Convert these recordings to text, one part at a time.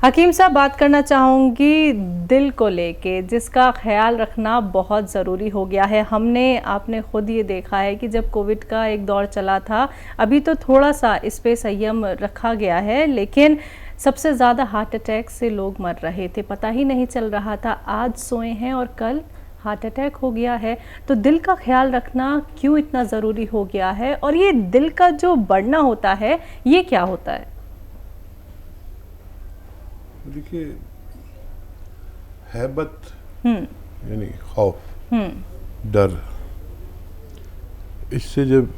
हकीम साहब, बात करना चाहूँगी दिल को लेके, जिसका ख्याल रखना बहुत ज़रूरी हो गया है। आपने खुद ये देखा है कि जब कोविड का एक दौर चला था, अभी तो थोड़ा सा इस पे संयम रखा गया है, लेकिन सबसे ज़्यादा हार्ट अटैक से लोग मर रहे थे, पता ही नहीं चल रहा था। आज सोए हैं और कल हार्ट अटैक हो गया है। तो दिल का ख्याल रखना क्यों इतना ज़रूरी हो गया है, और ये दिल का जो बढ़ना होता है, ये क्या होता है? देखिए, हैबत यानी खौफ, डर, इससे जब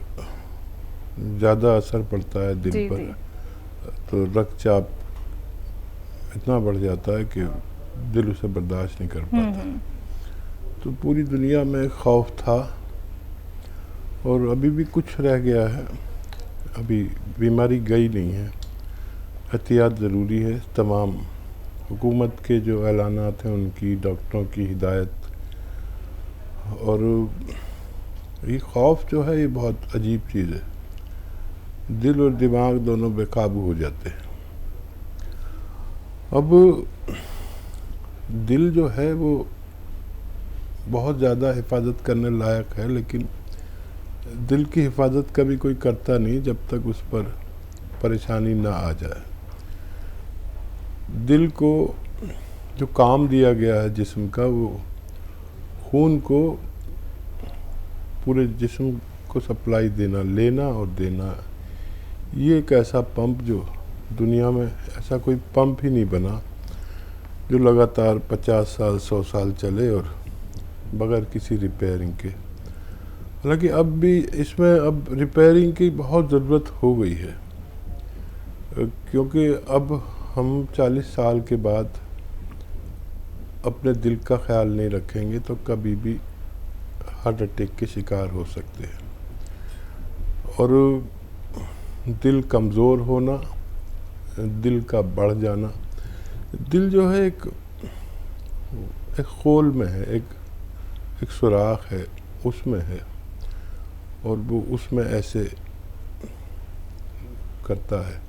ज़्यादा असर पड़ता है दिल जी पर, जी। तो रक्तचाप इतना बढ़ जाता है कि दिल उसे बर्दाश्त नहीं कर पाता। तो पूरी दुनिया में खौफ था और अभी भी कुछ रह गया है। अभी बीमारी गई नहीं है, एहतियात ज़रूरी है। तमाम हुकूमत के जो ऐलानात हैं, उनकी, डॉक्टरों की हिदायत, और ये खौफ जो है ये बहुत अजीब चीज़ है। दिल और दिमाग दोनों बेकाबू हो जाते हैं। अब दिल जो है वो बहुत ज़्यादा हिफाजत करने लायक है, लेकिन दिल की हिफाजत कभी कोई करता नहीं जब तक उस पर परेशानी ना आ जाए। दिल को जो काम दिया गया है जिस्म का, वो खून को पूरे जिस्म को सप्लाई देना, लेना और देना। ये एक ऐसा पंप जो दुनिया में ऐसा कोई पंप ही नहीं बना जो लगातार 50 साल 100 साल चले और बगैर किसी रिपेयरिंग के। हालांकि अब भी इसमें अब रिपेयरिंग की बहुत ज़रूरत हो गई है, क्योंकि अब हम 40 साल के बाद अपने दिल का ख्याल नहीं रखेंगे तो कभी भी हार्ट अटैक के शिकार हो सकते हैं। और दिल कमज़ोर होना, दिल का बढ़ जाना, दिल जो है एक खोल में है, एक सुराख है, उसमें है, और वो उसमें ऐसे करता है,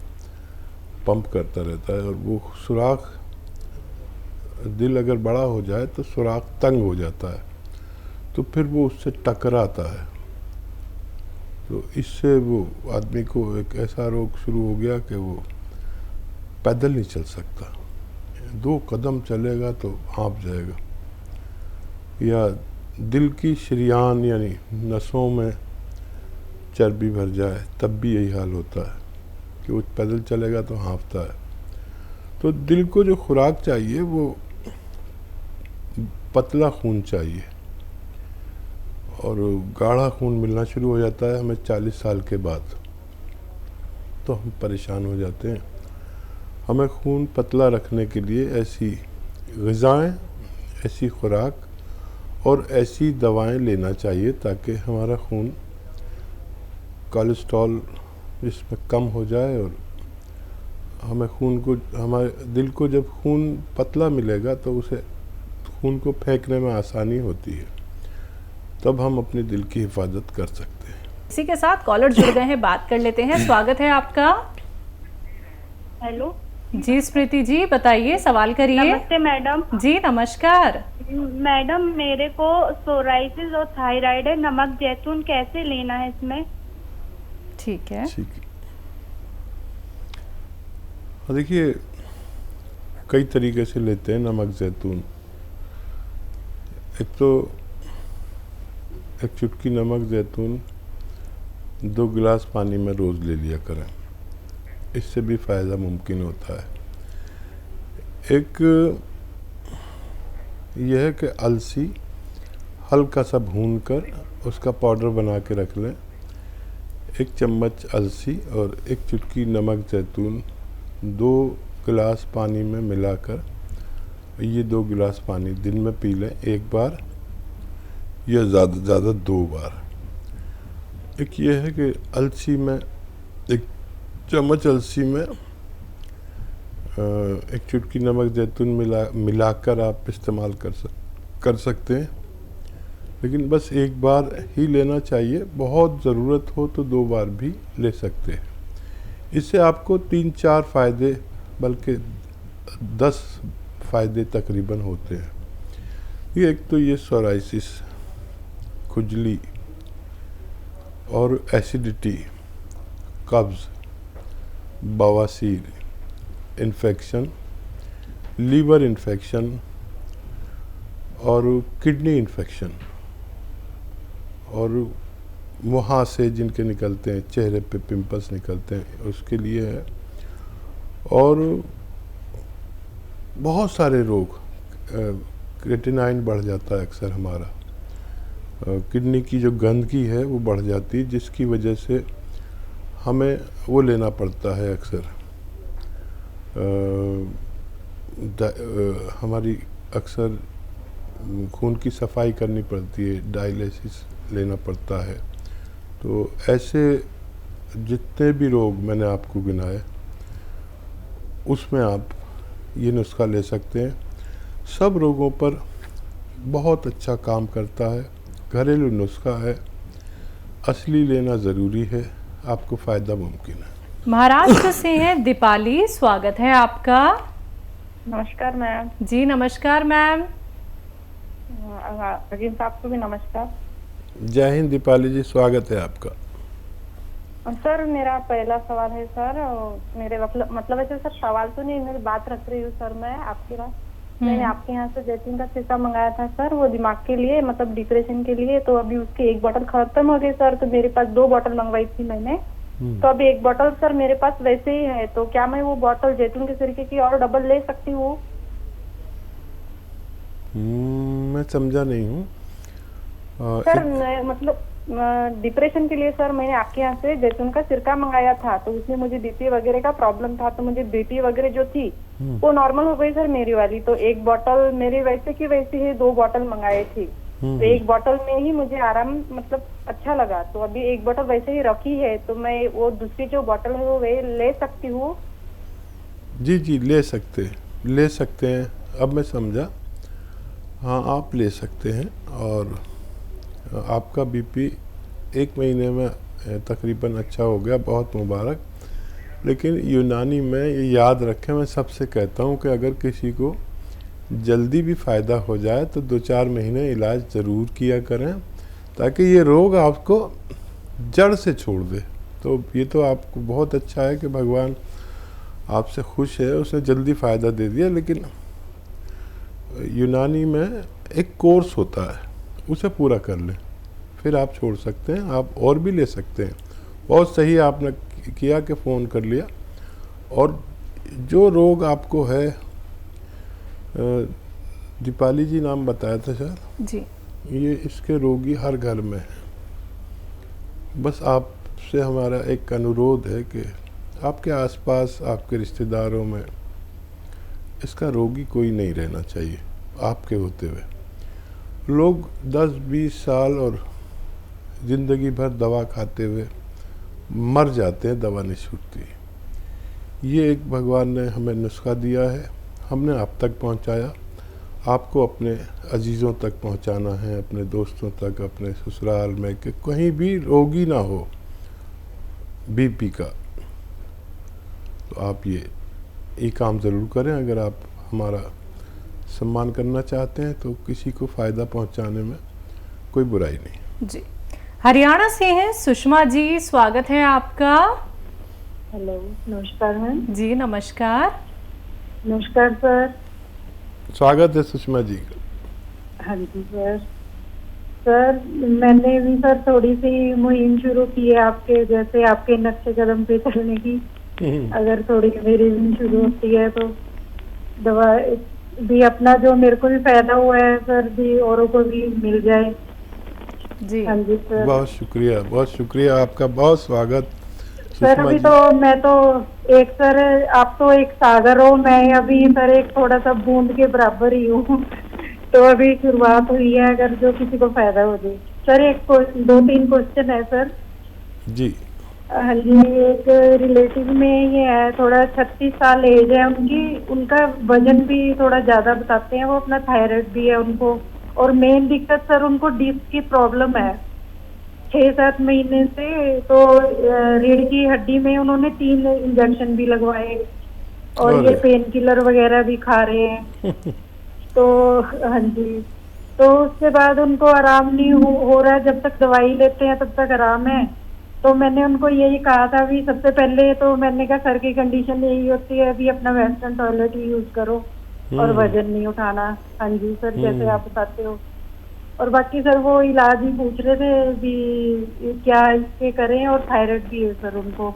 पंप करता रहता है। और वो सुराख, दिल अगर बड़ा हो जाए तो सुराख तंग हो जाता है, तो फिर वो उससे टकराता है। तो इससे वो आदमी को एक ऐसा रोग शुरू हो गया कि वो पैदल नहीं चल सकता। 2 कदम चलेगा तो हाँफ जाएगा। या दिल की शरियान यानी नसों में चर्बी भर जाए, तब भी यही हाल होता है कि वो पैदल चलेगा तो हाँफता है। तो दिल को जो खुराक चाहिए वो पतला खून चाहिए, और गाढ़ा खून मिलना शुरू हो जाता है हमें 40 साल के बाद। तो हम परेशान हो जाते हैं। हमें खून पतला रखने के लिए ऐसी ग़िज़ाएँ, ऐसी खुराक और ऐसी दवाएं लेना चाहिए ताकि हमारा खून, कोलेस्ट्रॉल इसमें कम हो जाए, और हमें खून को, हमारे दिल को जब खून पतला मिलेगा तो उसे खून को फेंकने में आसानी होती है। तब हम अपने दिल की हिफाजत कर सकते हैं। इसी के साथ कॉलर जुड़ गए हैं, बात कर लेते हैं। स्वागत है आपका। हेलो जी स्मृति जी, बताइए, सवाल करिए। नमस्ते मैडम। जी नमस्कार। मैडम, मेरे को सोराइसिस और थायराइड है, नमक जैतून कैसे लेना है इसमें? ठीक है। ठीक है। देखिए, कई तरीके से लेते हैं नमक जैतून। एक तो एक चुटकी नमक जैतून 2 गिलास पानी में रोज़ ले लिया करें, इससे भी फ़ायदा मुमकिन होता है। एक यह है कि अलसी हल्का सा भून कर उसका पाउडर बना के रख लें। 1 चम्मच अलसी और 1 चुटकी नमक जैतून 2 गिलास पानी में मिलाकर, ये 2 गिलास पानी दिन में पी लें, 1 बार या ज़्यादा से ज़्यादा 2 बार। एक ये है कि अलसी में 1 चम्मच अलसी में 1 चुटकी नमक जैतून मिलाकर आप इस्तेमाल कर सकते हैं, लेकिन बस 1 बार ही लेना चाहिए। बहुत ज़रूरत हो तो 2 बार भी ले सकते हैं। इससे आपको 3-4 फ़ायदे, बल्कि 10 फ़ायदे तकरीबन होते हैं। ये एक तो ये सोराइसिस, खुजली और एसिडिटी, कब्ज़, बवासीर, इन्फेक्शन, लीवर इन्फेक्शन और किडनी इन्फेक्शन और मुहासे जिनके निकलते हैं, चेहरे पे पिंपल्स निकलते हैं, उसके लिए है। और बहुत सारे रोग, क्रिएटिनाइन बढ़ जाता है अक्सर हमारा, किडनी की जो गंदगी है वो बढ़ जाती है, जिसकी वजह से हमें वो लेना पड़ता है अक्सर। हमारी अक्सर खून की सफाई करनी पड़ती है, डायलिसिस लेना पड़ता है। तो ऐसे जितने भी रोग मैंने आपको गिनाए उसमें आप ये नुस्खा ले सकते हैं। सब रोगों पर बहुत अच्छा काम करता है, घरेलू नुस्खा है, असली लेना ज़रूरी है, आपको फ़ायदा मुमकिन है। महाराष्ट्र से हैं दीपाली, स्वागत है आपका। नमस्कार मैम। जी नमस्कार मैम। अजीम साहब को भी नमस्कार। जय हिंद दीपाली जी, स्वागत है आपका। सर मेरा पहला सवाल है सर, मेरे मतलब ऐसे सर सवाल तो नहीं, मेरी बात रख रही हूँ सर मैं आपके पास। मैंने आपके यहाँ से जैतून का सिरका मंगाया था सर, वो दिमाग के लिए, मतलब डिप्रेशन के लिए। तो अभी उसकी 1 बोतल खत्म हो गई सर, तो मेरे पास 2 बोतल मंगवाई थी मैंने। तो अभी 1 बोतल सर मेरे पास वैसे ही है, तो क्या मैं वो बोतल जैतून के सिरके की और डबल ले सकती हूँ? मैं समझा नहीं हूँ सर मतलब डिप्रेशन के लिए सर मैंने आपके यहाँ से जैतून का सिरका मंगाया था, तो उसमें मुझे बीपी वगैरह का प्रॉब्लम था, तो मुझे बीपी वगैरह जो थी वो नॉर्मल हो गई सर मेरी वाली। तो 1 बोतल मेरी वैसे की वैसी ही 2 बोतल मंगाई थी, तो 1 बोतल में ही मुझे आराम मतलब अच्छा लगा। तो अभी 1 बोतल वैसे ही रखी है, तो मैं वो दूसरी जो बोतल है वो वे ले सकती हूँ? जी जी ले सकते हैं। अब मैं समझा, हाँ आप ले सकते हैं। और आपका बीपी 1 महीने में तकरीबन अच्छा हो गया, बहुत मुबारक। लेकिन यूनानी में ये याद रखें, मैं सबसे कहता हूँ कि अगर किसी को जल्दी भी फ़ायदा हो जाए तो 2-4 महीने इलाज ज़रूर किया करें, ताकि ये रोग आपको जड़ से छोड़ दे। तो ये तो आपको बहुत अच्छा है कि भगवान आपसे खुश है, उसने जल्दी फ़ायदा दे दिया। लेकिन यूनानी में एक कोर्स होता है, उसे पूरा कर लें, फिर आप छोड़ सकते हैं। आप और भी ले सकते हैं। बहुत सही आपने किया कि फ़ोन कर लिया। और जो रोग आपको है, दीपाली जी नाम बताया था शायद जी, ये इसके रोगी हर घर में हैं। बस आपसे हमारा एक अनुरोध है कि आपके आसपास, आपके रिश्तेदारों में इसका रोगी कोई नहीं रहना चाहिए आपके होते हुए। लोग 10-20 साल और ज़िंदगी भर दवा खाते हुए मर जाते हैं, दवा नहीं छूटती। ये एक भगवान ने हमें नुस्खा दिया है, हमने आप तक पहुंचाया। आपको अपने अजीज़ों तक पहुंचाना है, अपने दोस्तों तक, अपने ससुराल में, कि कहीं भी रोगी ना हो बीपी का। तो आप ये काम ज़रूर करें। अगर आप हमारा सम्मान करना चाहते हैं तो किसी को फ़ायदा पहुंचाने में कोई बुराई नहीं। जी हरियाणा से हैं सुषमा जी, स्वागत है आपका। हेलो, नमस्कार मैम। जी नमस्कार। नमस्कार सर। स्वागत है सुषमा जी। हाँ जी सर। सर मैंने भी सर थोड़ी सी मुहिम शुरू की है आपके जैसे, आपके नक्शे कदम पे चलने की। अगर थोड़ी मेरी भी शुरू होती है तो दवा भी अपना जो मेरे को भी फायदा हुआ है सर, भी औरों को भी मिल जाए। जी हाँ जी सर। बहुत शुक्रिया आपका, बहुत स्वागत सर। अभी तो मैं तो एक सर, आप तो एक सागर हो, मैं अभी सर एक थोड़ा सा बूंद के बराबर ही हूँ। तो अभी शुरुआत हुई है, अगर जो किसी को फायदा हो जाए। सर एक 2-3 क्वेश्चन है सर। जी। हाँ जी, एक रिलेटिव में ये है, थोड़ा 36 साल एज है उनकी, उनका वजन भी थोड़ा ज्यादा बताते हैं वो, अपना थायराइड भी है उनको, और मेन दिक्कत सर उनको डिस्क की प्रॉब्लम है 6-7 महीने से। तो रीढ़ की हड्डी में उन्होंने 3 इंजेक्शन भी लगवाए, और ये अरे। पेन किलर वगैरह भी खा रहे हैं। तो हाँ जी, तो उसके बाद उनको आराम नहीं हो रहा है। जब तक दवाई लेते हैं तब तक आराम है। तो मैंने उनको यही कहा था, भी सबसे पहले तो मैंने कहा सर की कंडीशन यही होती है, अभी अपना वेस्टर्न टॉयलेट ही यूज करो और वजन नहीं उठाना। हाँ जी सर, जैसे आप बताते हो। और बाकी सर वो इलाज ही पूछ रहे थे भी क्या इसके करें, और थायराइड भी है सर उनको।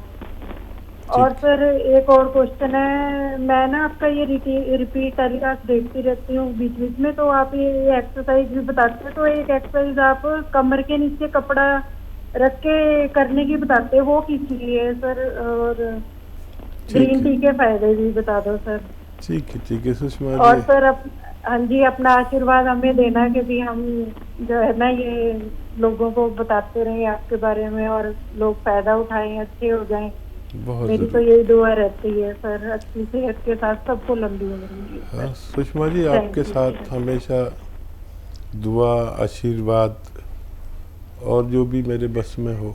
और ठीक। सर एक और क्वेश्चन है, मैं ना आपका ये रिपीट टेलीकास्ट देखती रहती हूँ बीच बीच में, तो आप ये एक्सरसाइज भी बताते हैं। तो एक एक्सरसाइज आप कमर के नीचे कपड़ा रख के करने की बताते हैं, वो किस लिए है सर? और ठीक ग्रीन है, टी के फायदे भी बता दो सर। ठीक है सुषमा और जी। सर हाँ जी, अपना आशीर्वाद हमें देना कि भी हम जो है ना ये लोगों को बताते रहें आपके बारे में, और लोग फायदा उठाएं, अच्छे हो जाएं। बहुत मेरी तो ज़रूर। यही दुआ रहती है सर, अच्छी सेहत के साथ सबको लंबी उम्र मिले हाँ सर। सुषमा जी, आपके थैंक यू साथ सर। हमेशा दुआ, आशीर्वाद और जो भी मेरे बस में हो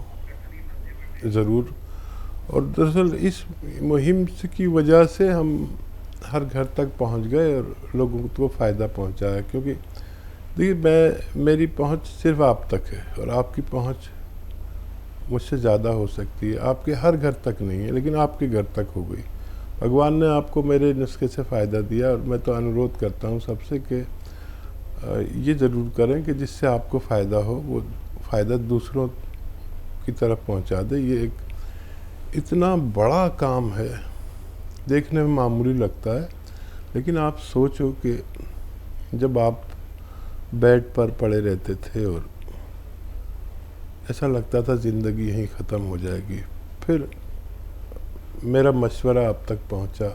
ज़रूर। और दरअसल इस मुहिम की वजह से हम हर घर तक पहुंच गए और लोगों को फ़ायदा पहुंचाया। क्योंकि देखिए, मेरी पहुंच सिर्फ आप तक है, और आपकी पहुंच मुझसे ज़्यादा हो सकती है। आपके हर घर तक नहीं है, लेकिन आपके घर तक हो गई। भगवान ने आपको मेरे नुस्खे से फ़ायदा दिया, और मैं तो अनुरोध करता हूँ सबसे कि ये ज़रूर करें कि जिससे आपको फ़ायदा हो वो फ़ायदा दूसरों की तरफ पहुँचा दे। ये एक इतना बड़ा काम है, देखने में मामूली लगता है, लेकिन आप सोचो कि जब आप बेड पर पड़े रहते थे और ऐसा लगता था ज़िंदगी यहीं ख़त्म हो जाएगी, फिर मेरा मशवरा आप तक पहुंचा।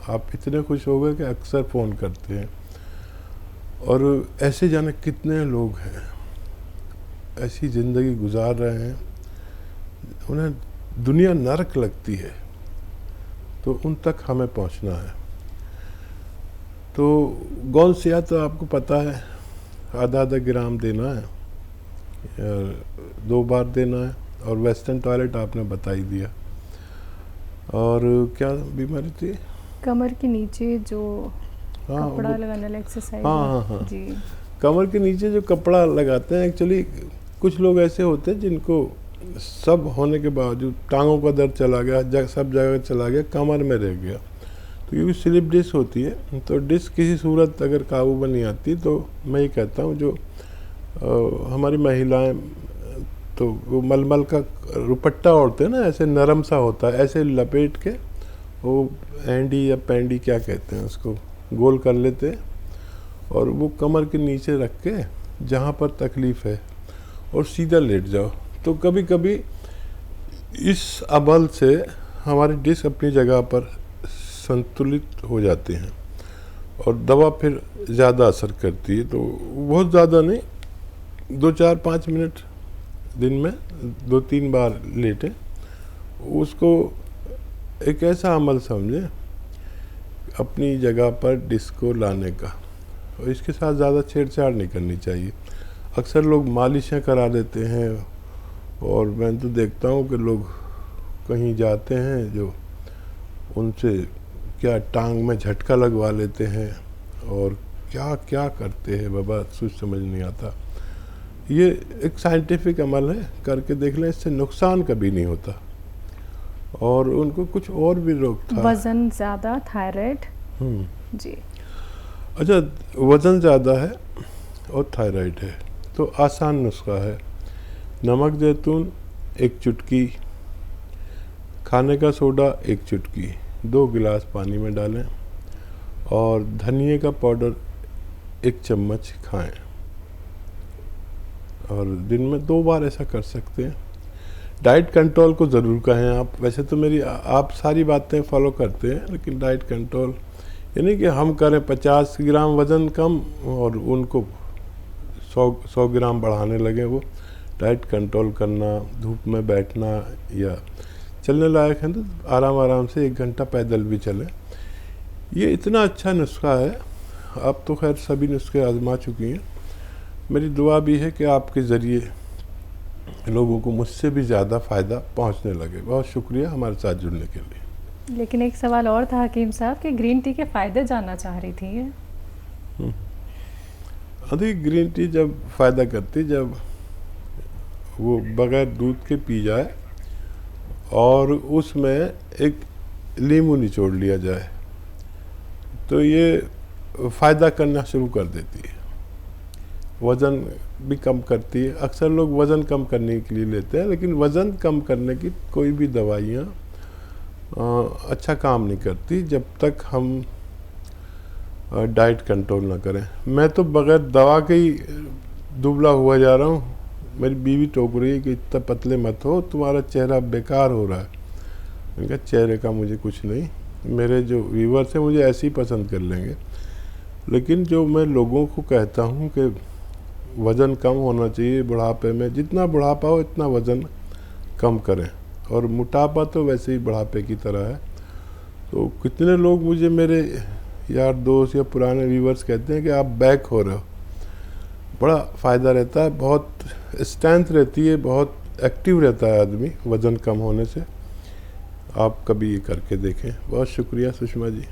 आप इतने खुश हो गए कि अक्सर फ़ोन करते हैं। और ऐसे जाने कितने लोग हैं ऐसी ज़िंदगी गुजार रहे हैं, उन्हें दुनिया नरक लगती है, तो उन तक हमें पहुंचना है। तो गौन सिया तो आपको पता है, आधा ग्राम देना है, 2 बार देना है। और वेस्टर्न टॉयलेट आपने बता ही दिया। और क्या बीमारी थी? कमर के नीचे जो हाँ, कपड़ा लगाने वाला एक्सरसाइज हाँ है। हाँ हाँ, जी। कमर के नीचे जो कपड़ा लगाते हैं, एक्चुअली कुछ लोग ऐसे होते हैं जिनको सब होने के बावजूद टांगों का दर्द चला गया, सब जगह चला गया, कमर में रह गया। तो क्योंकि स्लिप डिस्क होती है, तो डिस्क किसी सूरत अगर काबू में नहीं आती, तो मैं ये कहता हूँ जो हमारी महिलाएं तो वो मलमल का रुपट्टा ओढ़ते हैं ना, ऐसे नरम सा होता है, ऐसे लपेट के वो एंडी या पैंडी क्या कहते हैं उसको, गोल कर लेते हैं, और वो कमर के नीचे रख के जहाँ पर तकलीफ़ है और सीधा लेट जाओ। तो कभी कभी इस अबल से हमारी डिस्क अपनी जगह पर संतुलित हो जाते हैं, और दवा फिर ज़्यादा असर करती है। तो बहुत ज़्यादा नहीं, 2-4-5 मिनट दिन में 2-3 बार लेटें। उसको एक ऐसा अमल समझें अपनी जगह पर डिस्क को लाने का, और इसके साथ ज़्यादा छेड़छाड़ नहीं करनी चाहिए। अक्सर लोग मालिशें करा देते हैं, और मैं तो देखता हूँ कि लोग कहीं जाते हैं जो उनसे क्या टांग में झटका लगवा लेते हैं, और क्या क्या करते हैं बाबा, कुछ समझ नहीं आता। ये एक साइंटिफिक अमल है, करके देख लें, इससे नुकसान कभी नहीं होता। और उनको कुछ और भी रोग था, वज़न ज़्यादा, थायराइड। जी। अच्छा, वज़न ज़्यादा है और थायराइड है, तो आसान नुस्खा है। नमक जैतून 1 चुटकी, खाने का सोडा 1 चुटकी, 2 गिलास पानी में डालें, और धनिए का पाउडर 1 चम्मच खाएं, और दिन में 2 बार ऐसा कर सकते हैं। डाइट कंट्रोल को ज़रूर कहें आप। वैसे तो मेरी आप सारी बातें फॉलो करते हैं, लेकिन डाइट कंट्रोल यानी कि हम करें 50 ग्राम वज़न कम और उनको 100 ग्राम बढ़ाने लगे। वो डाइट कंट्रोल करना, धूप में बैठना, या चलने लायक है तो आराम आराम से 1 घंटा पैदल भी चलें। ये इतना अच्छा नुस्खा है। आप तो खैर सभी नुस्खे आजमा चुकी हैं। मेरी दुआ भी है कि आपके ज़रिए लोगों को मुझसे भी ज़्यादा फ़ायदा पहुंचने लगे। बहुत शुक्रिया हमारे साथ जुड़ने के लिए। लेकिन एक सवाल और था हकीम साहब कि ग्रीन टी के फ़ायदे जानना चाह रही थी ये। अधिक ग्रीन टी जब फ़ायदा करती जब वो बगैर दूध के पी जाए और उसमें एक नींबू निचोड़ लिया जाए तो ये फ़ायदा करना शुरू कर देती है। वज़न भी कम करती है। अक्सर लोग वज़न कम करने के लिए लेते हैं, लेकिन वज़न कम करने की कोई भी दवाइयाँ अच्छा काम नहीं करती जब तक हम डाइट कंट्रोल ना करें। मैं तो बगैर दवा के ही दुबला हुआ जा रहा हूँ। मेरी बीवी टोक रही है कि इतना पतले मत हो, तुम्हारा चेहरा बेकार हो रहा है। मैंने कहा चेहरे का मुझे कुछ नहीं, मेरे जो व्यूवर्स हैं मुझे ऐसे ही पसंद कर लेंगे। लेकिन जो मैं लोगों को कहता हूँ कि वज़न कम होना चाहिए बुढ़ापे में, जितना बुढ़ापा हो इतना वज़न कम करें। और मोटापा तो वैसे ही बुढ़ापे की तरह है। तो कितने लोग मुझे मेरे यार दोस्त या पुराने व्यूवर्स कहते हैं कि आप बैक हो रहे हो। बड़ा फ़ायदा रहता है, बहुत स्ट्रेंथ रहती है, बहुत एक्टिव रहता है आदमी वज़न कम होने से। आप कभी ये करके देखें। बहुत शुक्रिया सुषमा जी।